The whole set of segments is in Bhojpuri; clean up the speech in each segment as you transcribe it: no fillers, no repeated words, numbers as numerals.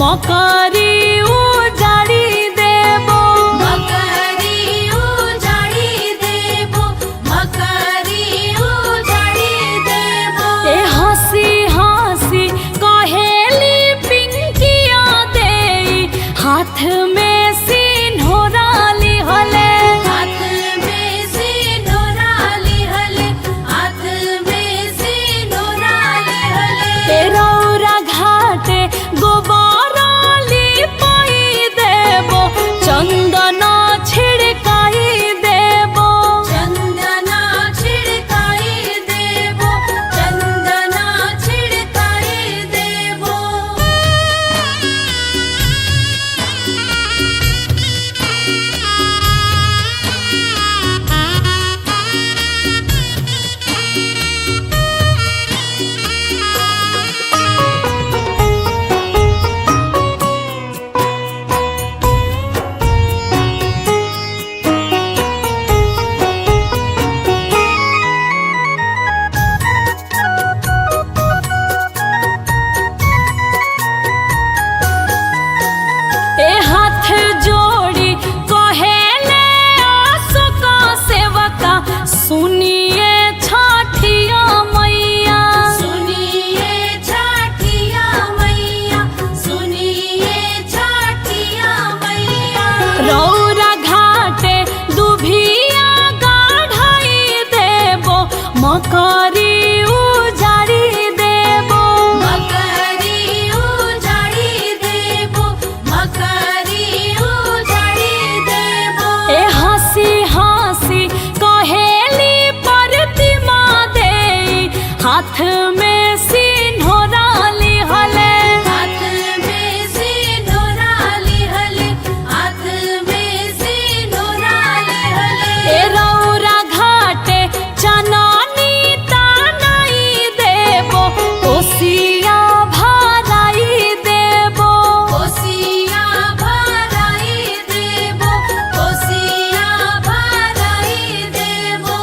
मकरी उजाड़ी देबो मकरी उजाड़ी देबो मकरी उजाड़ी देबो। ए हंसी हंसी कहेली पिंकिया देई हाथ में सिन्होरा लिहले हाथ में सिन्होरा लिहले हाथ में सिन्होरा लिहले। ए रौरा घाटे गोबारा लिपाई देबो चंदना छिड़काई देबो चंदना छिड़काई देबो चंदना छिड़काई देबो। ए हाथ जोड़ी कहेले आसुका सेवका सुनिए छठिया मैया सुनिए छठिया मैया सुनिए छठिया मैया। रौरा घाटे दुभिया गाढ़ाई देबो मकरी उजाड़ी देबो मकरी उजाड़ी देबो मकरी उजाड़ी देबो। ए हंसी हंसी कहेली प्रतिमा देई हाथ में सिन्होरा लिहले हाथ में सिन्होरा लिहले हाथ में सिन्होरा लिहले। ए रौरा घाटे चननी तानाई देबो कोसिया भराई देबो कोसिया भराई देबो कोसिया भराई देबो।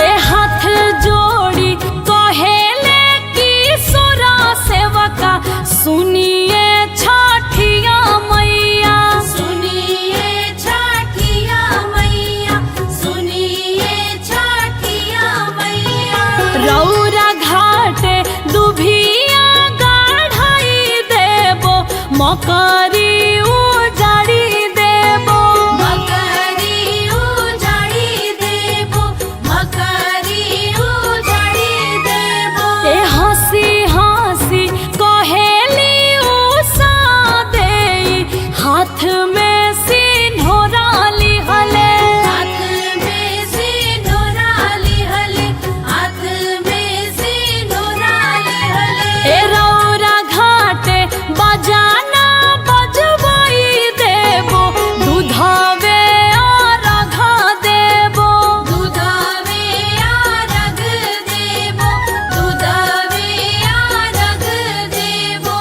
ए हाथ जोड़ी कहेले की सोरा सेवका सुनिए छठिया मैया सुनिए छठिया मैया सुनिए छठिया मैया। रौरा घाटे दुभिया गाढ़ाई देबो मकरी उजाड़ी देबो मकरी उजाड़ी देबो मकरी उजाड़ी देबो। ए हंसी हंसी कहेली उषा देई हाथ में सिन्होरा लिहले हाथ में सिन्होरा लिहले हाथ में सिन्होरा लिहले। ए रौरा घाटे बजाना बजवाई देबो दूधवे अर्घ देबो दूधवे अर्घ देबो दूधवे अर्घ देबो।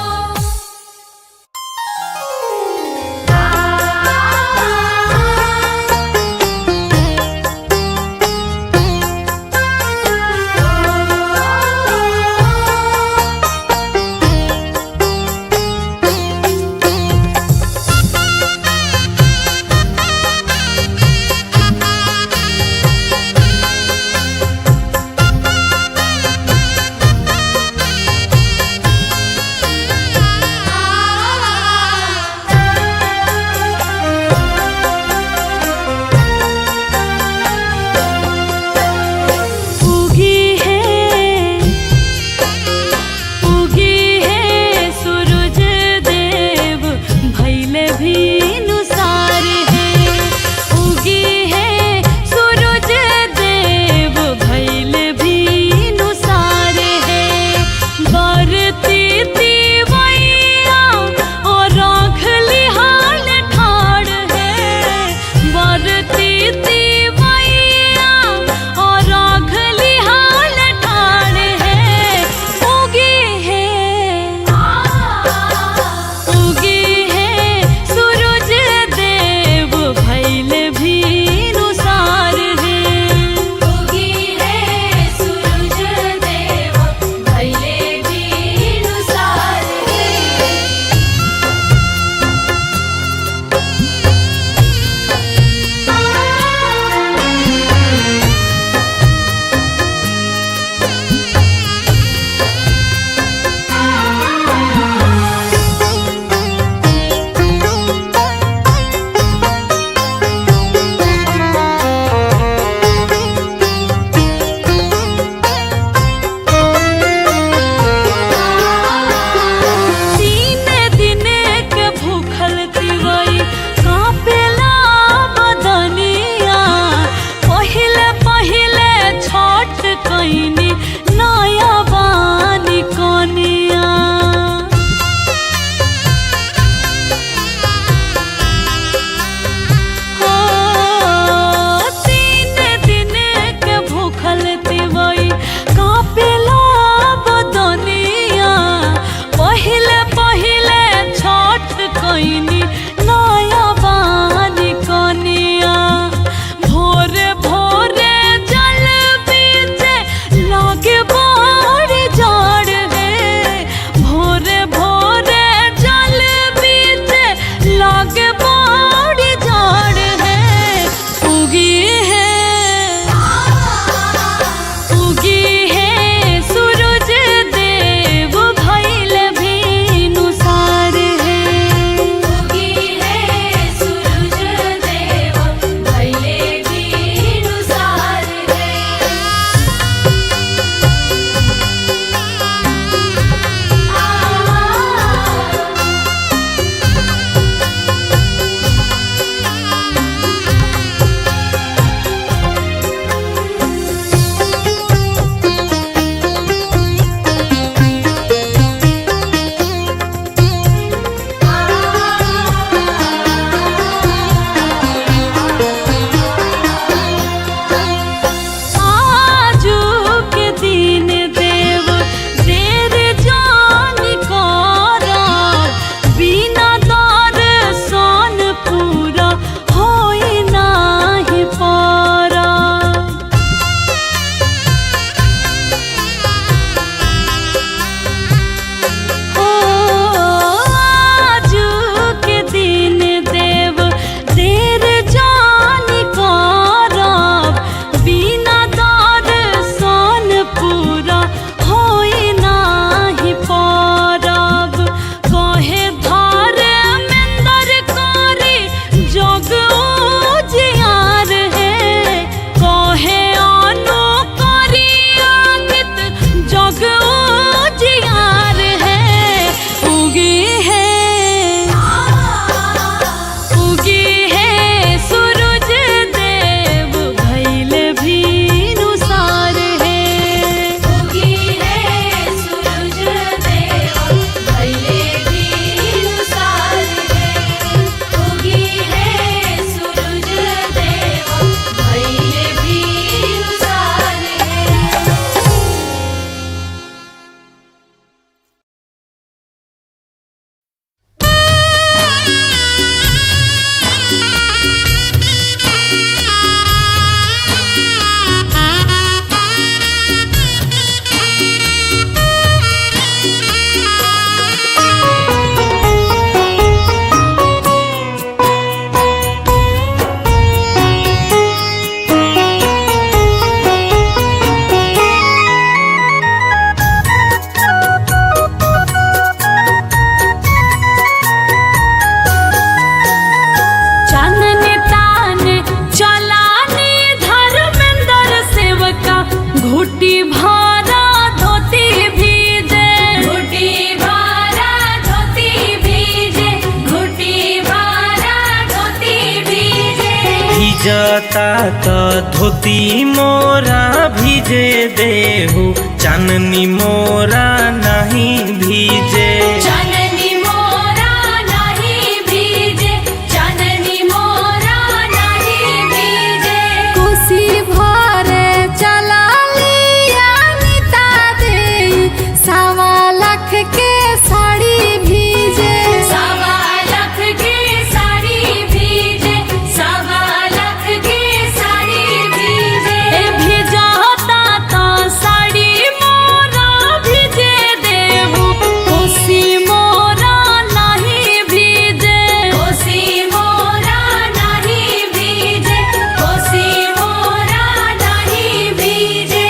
भिजता तो धोती मोरा भिजे देहु, चाननी मोरा नहीं भीजे। चाननी मोरा नहीं भीजे, चाननी मोरा नहीं भीजे। कोसी भरे चला लिया निता दे, 1.25 लाख के साड़ी भीजे। 1.25 लाख के साड़ी भीजे, 1.25 लाख के साड़ी भीजे। ए भिजाता तो साड़ी मोरा भिजे देहु, कोसी मोरा नहीं भीजे। कोसी मोरा नहीं भीजे, कोसी मोरा नहीं भीजे।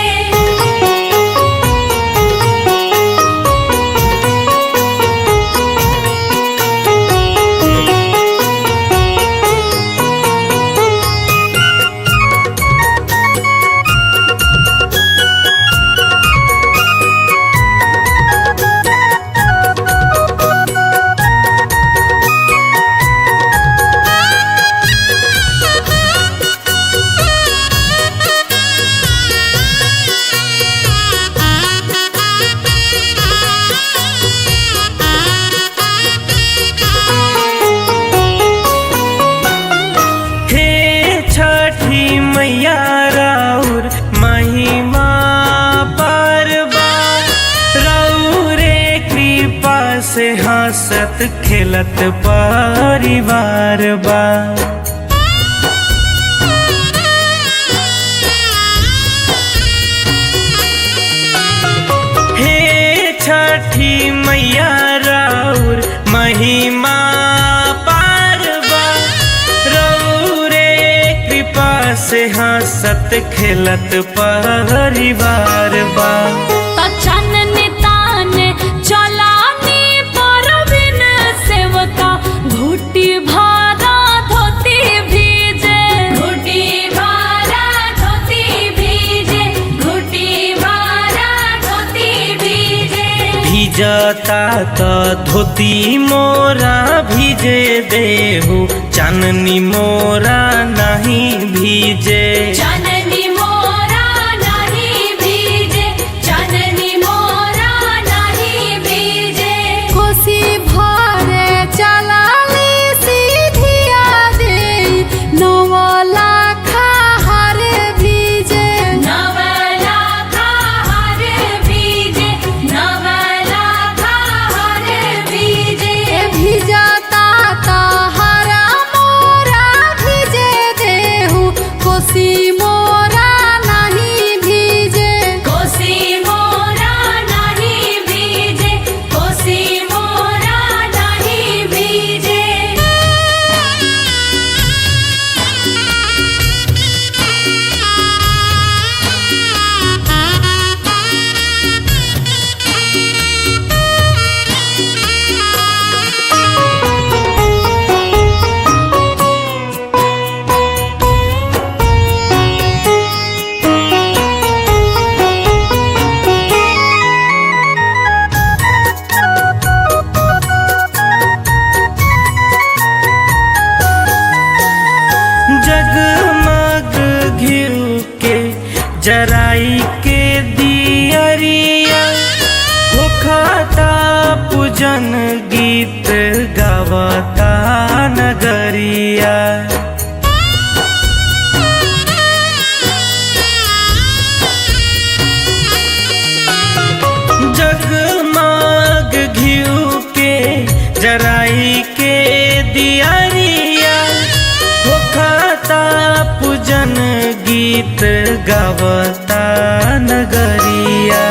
हे छठी मैया राउर महिमा परबा, रौरे कृपा से हंसत खेलत परिवार बा। हे छठी मैया राउर महिमा पारबा, रौरे कृपा से हंसत खेलत परिवार बा। तो चाननी ताने चलानी परवीन सेवका, घुटी भारा धोती भीजे। घुटी भारा धोती भीजे, घुटी भारा धोती भीजे। भिजता तो धोती मोरा भिजे देहु, चाननी मोरा नहीं भीजे। चाननी मोरा नहीं भीजे, चाननी मोरा नहीं भीजे। कोसी भरे चला ली सीधिया दे, 9 लाख हारे भीजे। 9 लाख हार भीजे, 9 लाख हार भीजे। ए भिजाता तो हरा मोरा भिजे देहु, कोसी मोरा नहीं भीजे। कोसी मोरा नहीं भीजे, कोसी मोरा नहीं भीजे। जगमग घिउ के जराई के दियरिया, होखता पूजन गीत गावता नगरिया। जगमग घिउ के जराई के दियरिया, होखता पूजन गीत गावता नगरिया।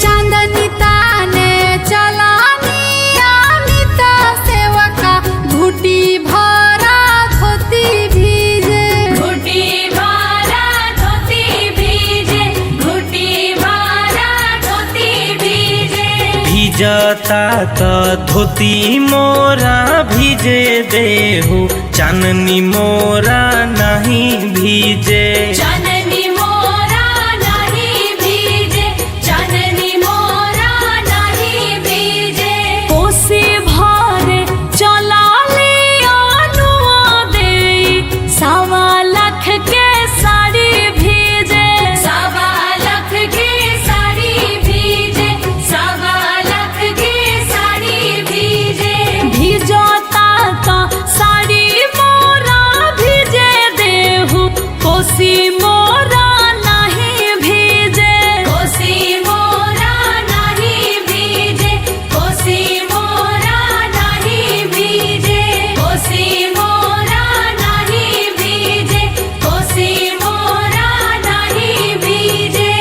चांदनी ताने चलानी अमिता सेवका, घुटी भरा धोती भीजे। घुटी भारा धोती भीजे, घुटी भारा धोती भीजे। भिजता तो धोती मोरा भिजे देहु, चाननी मोरा नहीं भीजे। चाननी मोरा नहीं भीजे, चाननी मोरा नहीं भीजे। कोसी भरे चला लिया नुआ दे, 1.25 कोसी मोरा नहीं भीजे, कोसी मोरा नहीं भीजे, कोसी मोरा नहीं भीजे, कोसी मोरा नहीं भीजे, कोसी मोरा नहीं भीजे।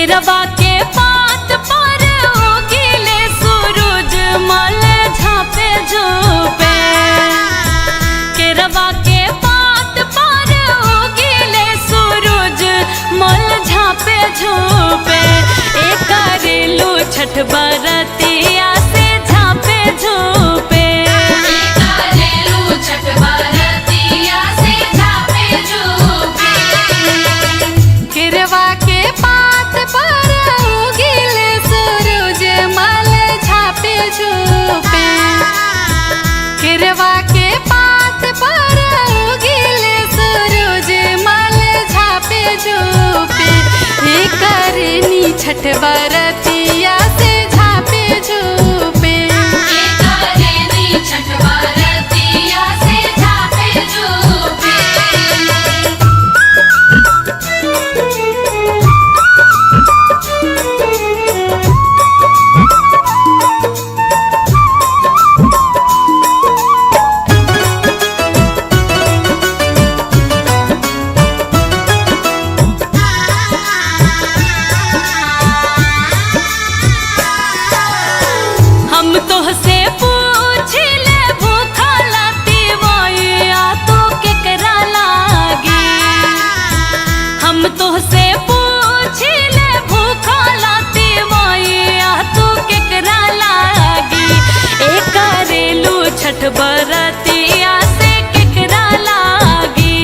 केरवा के पात पर उगिले सूरज मल झापे झोपे। केरवा के पात पर उगिले सूरज मल झापे झोपे। एक करेलू छठ बरतिया से झापे झोपे। करेलू छठ बरतिया से झापे झोपे। केरवा के पात पर उगिले सूरज मल झापे झोपे। केरवा के पात पर उगिले सूरज मल झापे झोपे। करनी छठ बरतिया से झापे झोपे। करनी छठ बरतिया से झापे झोपे। हम तोहसे पूछिले भूखला तिवैया तो केकरा लागी। हम तोहसे पूछिले भूखला तिवैया तो केकरा लागी। ए करेलू छठ बरतिया से केकरा लागी।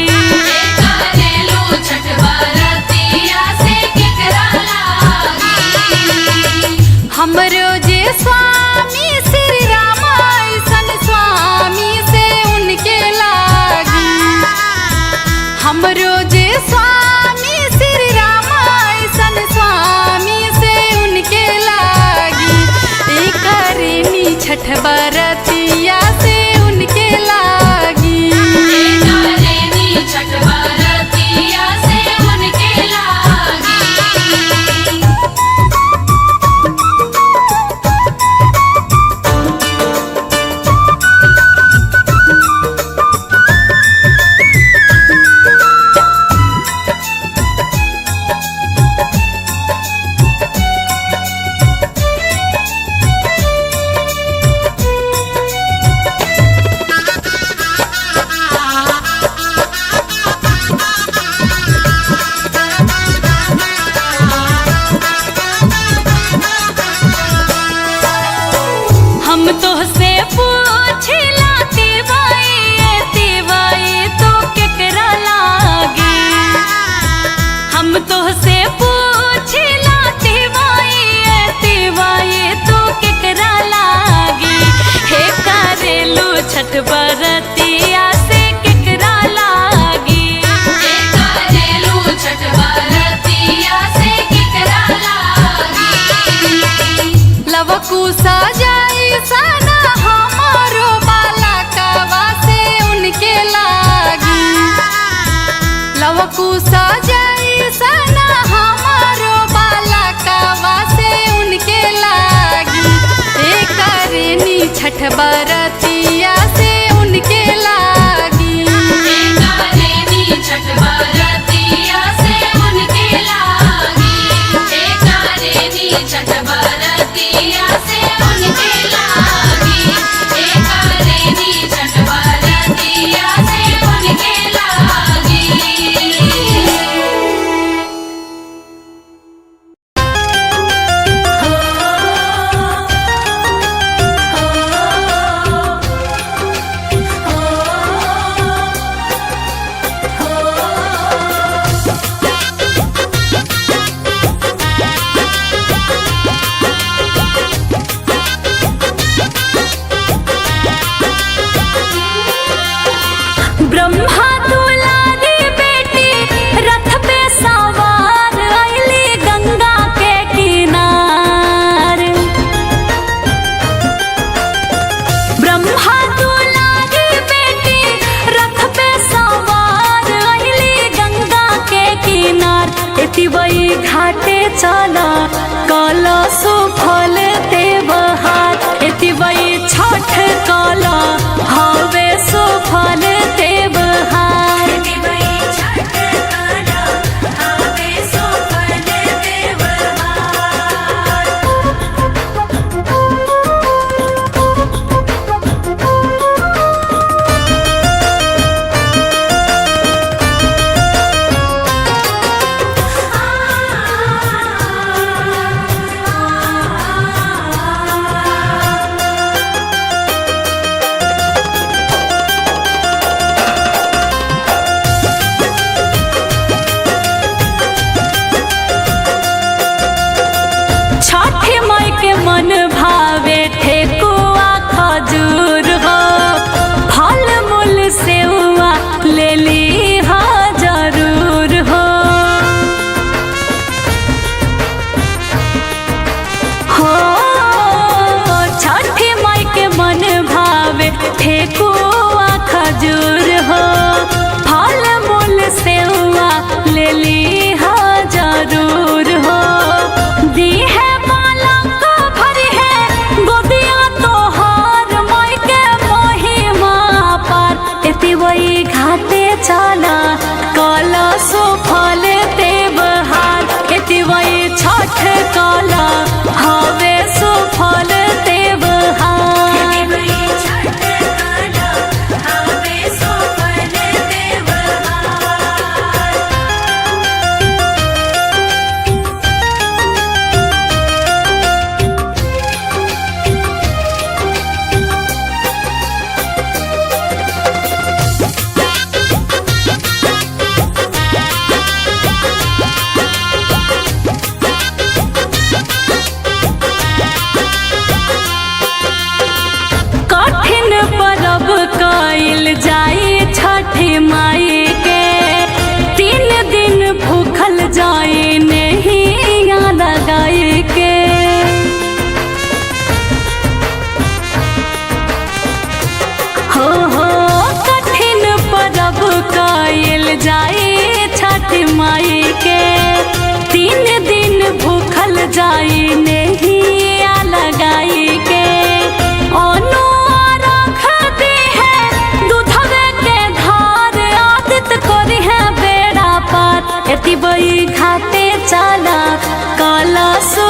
करेलू छठ बरतिया से केकरा लागी। हमरो जे स्वामी श्री राम ऐसन स्वामी से उनके लागी। हमरो जे स्वामी श्री राम ऐसन स्वामी से उनके लागी। ए करनी छठ बरतिया से उनके लागी। करनी छठ बरतिया से उनके लागी। हम तोहसे पूछिला तिवैया तो केकरा लागी। हम तोहसे पूछिला तिवैया तो केकरा लागी। हे करेलू छठ बरतिया से केकरा लागी। करेलू छठ बरतिया से केकरा लागी। लवकुशा जाई सना हमारो बालकवा से उनके लागी। लवकुशा जाई सना हमारो बालकवा से उनके लागी। ए करनी छठ बरतिया से उनके लागी। करनी छठ बरतिया से उनके लागी। करनी छठ बरतिया से उनके लागी। करनी छठ बरतिया से उनके लागी। ब्रह्मा दुलारी बेटी रथ पे सवार अइली गंगा के किनार। ब्रह्मा दुलारी बेटी रथ पे सवार अइली गंगा के किनार। एतिवई घाटे चला कलश फल देवहार। एतिवई छठ कला हवे सुफल देवहार। ठेकुआ खजूर हो फल मूल सेवा ले ली हा जरूर हो दी है बालक भरी है गोदिया तोहार माई के महिमा पार एति वही घाटे चला काला सो फल देवहार एति वही छठ काला हवे सो फल देवहार कठिन परब कइल जाई छठी माई के 3 दिन भूखल जाई नहिया लगाई के हो कठिन परब कइल जाई छठी माई के 3 दिन भूखल जाई नहिया लगाई के एति बई घाटे चला काला सो